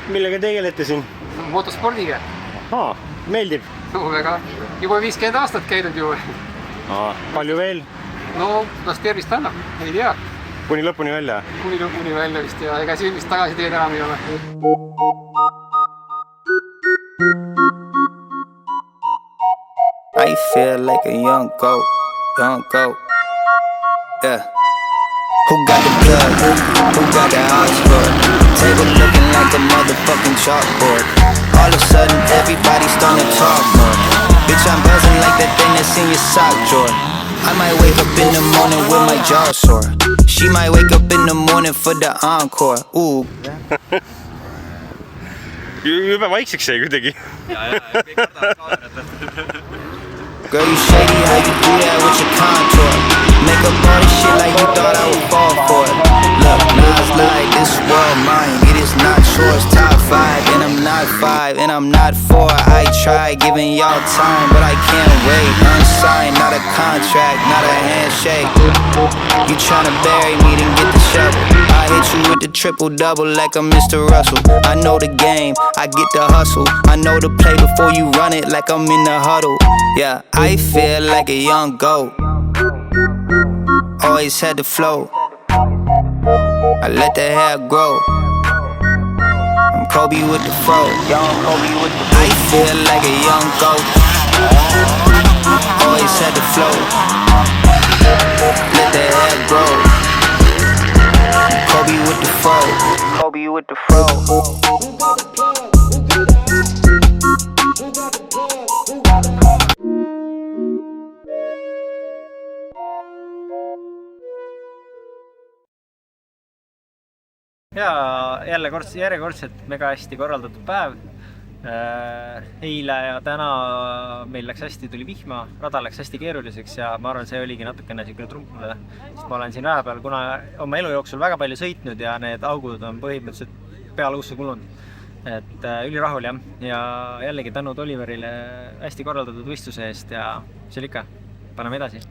Millega tegelete siin? Motospordiga. Meeldib? No väga. Juba 50 aastat käidud ju. Palju veel? No, las tervist annab, ei tea. Kuni lõpuni välja? Kuni lõpuni välja vist ja ega siin vist tagasi teed enam ei ole. I feel like a young goat, yeah. Who got the plug? Who got the Oxford? Table looking like a motherfucking chalkboard. All of a sudden, everybody starting to talk more. Bitch, I'm buzzing like that thing that's in your sock drawer. I might wake up in the morning with my jaw sore. She might wake up in the morning for the encore. Ooh. Jube vaikseks jäi kuidagi. Girl, you shady how you do that with your contour. Make up all this shit like you thought I would fall for it. Look, Nas like this world mine. It is not yours, top 5. And I'm not 5, and I'm not 4. I try giving y'all time, but I can't wait. Unsigned, not a contract, not a handshake. You tryna bury me, then get the shovel. I hit you with the triple-double like I'm Mr. Russell. I know the game, I get the hustle. I know the play before you run it like I'm in the huddle. Yeah, I feel like a young goat. Always had the flow. I let the hair grow. I'm Kobe with the fro. Young Kobe with the I feel like a young goat. Always had the flow. Let the hair grow. I'm Kobe with the fro. Kobe with the fro. Ja jälle järjekordselt mega hästi korraldatud päev. Eile ja täna meil läks hästi, tuli vihma, rada läks hästi keeruliseks ja ma arvan, see oligi natukene selline trump mulle. Sest ma olen siin vähe peal, kuna oma elu jooksul väga palju sõitnud ja need augud on põhimõtteliselt peale usse kulunud. Et ülirahul jah. Ja jällegi tänud Oliverile hästi korraldatud võistluse eest ja see oli ikka. Paneme edasi.